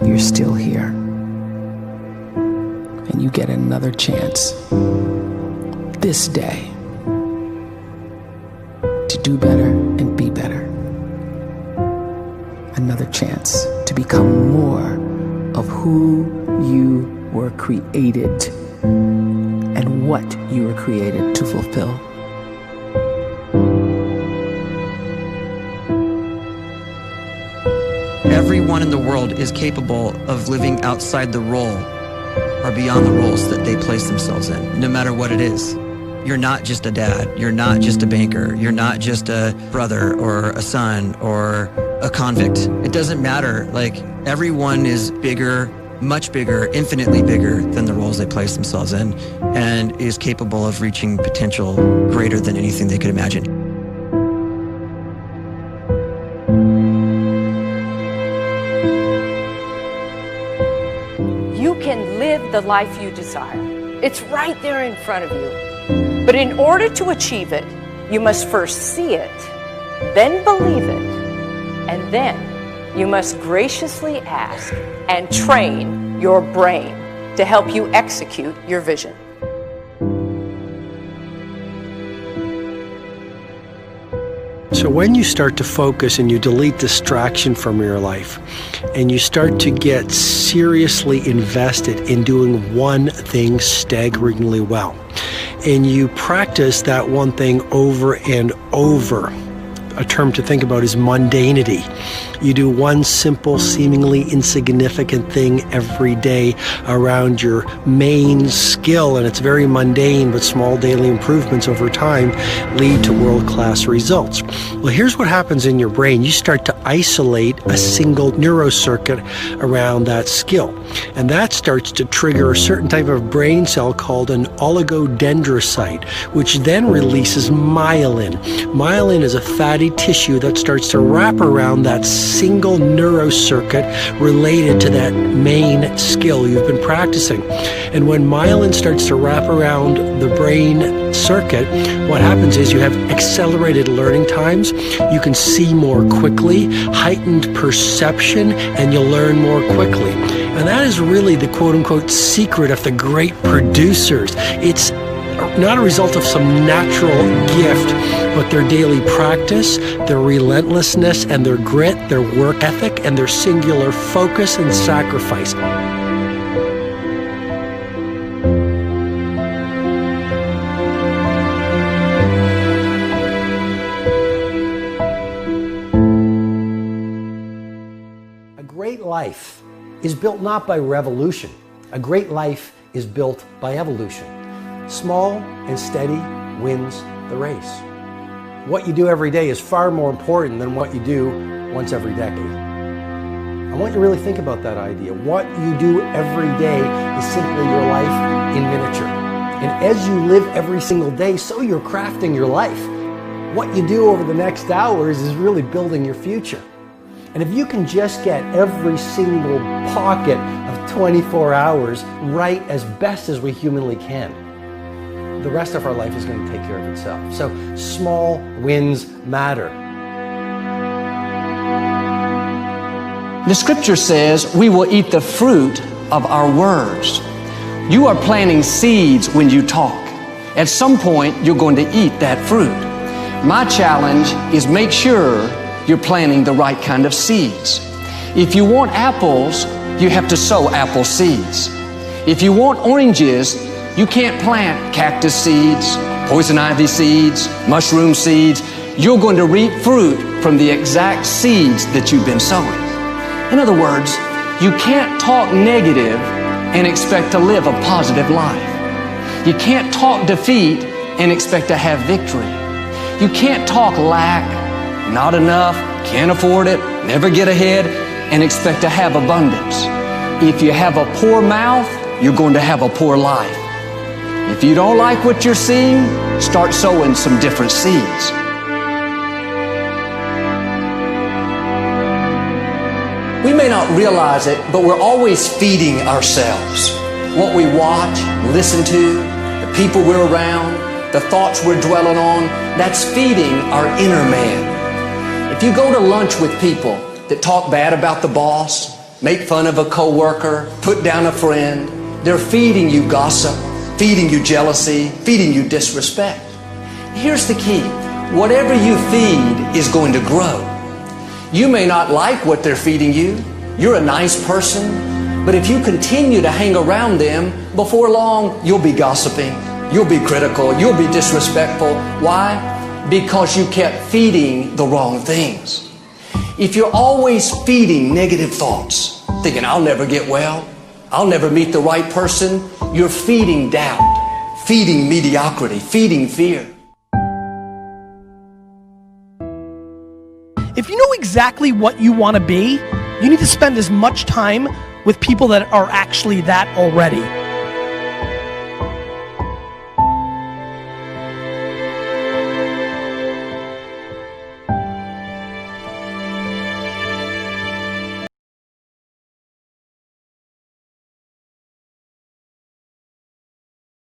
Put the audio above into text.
you're still here. And you get another chance this day to do better and be better. Another chance to become more of who you were created and what you were created to fulfill. Everyone in the world is capable of living outside the role or beyond the roles that they place themselves in, no matter what it is. You're not just a dad, you're not just a banker, you're not just a brother or a son or a convict. It doesn't matter. Like, everyone is bigger, much bigger, infinitely bigger than the roles they place themselves in, and is capable of reaching potential greater than anything they could imagine. You can live the life you desire. It's right there in front of you. But in order to achieve it, you must first see it, then believe it, and then you must graciously ask and train your brain to help you execute your vision. So when you start to focus and you delete distraction from your life, and you start to get seriously invested in doing one thing staggeringly well, and you practice that one thing over and over, a term to think about is mundanity. You do one simple, seemingly insignificant thing every day around your main skill, and it's very mundane, but small daily improvements over time lead to world-class results. Well, here's what happens in your brain. You start to isolate a single neurocircuit around that skill, and that starts to trigger a certain type of brain cell called an oligodendrocyte, which then releases myelin. Myelin is a fatty tissue that starts to wrap around that single neurocircuit related to that main skill you've been practicing. And when myelin starts to wrap around the brain circuit, what happens is you have accelerated learning times, you can see more quickly, heightened perception, and you'll learn more quickly. And that is really the quote-unquote secret of the great producers. It's not a result of some natural gift, but their daily practice, their relentlessness and their grit, their work ethic, and their singular focus and sacrifice. A great life is built not by revolution. A great life is built by evolution. Small and steady wins the race. What you do every day is far more important than what you do once every decade. I want you to really think about that idea. What you do every day is simply your life in miniature. And as you live every single day, so you're crafting your life. What you do over the next hours is really building your future. And if you can just get every single pocket of 24 hours right as best as we humanly can, the rest of our life is going to take care of itself. So small wins matter. The scripture says we will eat the fruit of our words. You are planting seeds when you talk. At some point, you're going to eat that fruit. My challenge is make sure you're planting the right kind of seeds. If you want apples, you have to sow apple seeds. If you want oranges, you can't plant cactus seeds, poison ivy seeds, mushroom seeds. You're going to reap fruit from the exact seeds that you've been sowing. In other words, you can't talk negative and expect to live a positive life. You can't talk defeat and expect to have victory. You can't talk lack, not enough, can't afford it, never get ahead, and expect to have abundance. If you have a poor mouth, you're going to have a poor life. If you don't like what you're seeing, start sowing some different seeds. We may not realize it, but we're always feeding ourselves. What we watch, listen to, the people we're around, the thoughts we're dwelling on, that's feeding our inner man. If you go to lunch with people that talk bad about the boss, make fun of a coworker, put down a friend. They're feeding you gossip, feeding you jealousy, feeding you disrespect. Here's the key. Whatever you feed is going to grow. You may not like what they're feeding you. You're a nice person, but if you continue to hang around them, before long, you'll be gossiping, you'll be critical, you'll be disrespectful. Why? Because you kept feeding the wrong things. If you're always feeding negative thoughts, thinking, I'll never get well, I'll never meet the right person, you're feeding doubt, feeding mediocrity, feeding fear. If you know exactly what you want to be, you need to spend as much time with people that are actually that already.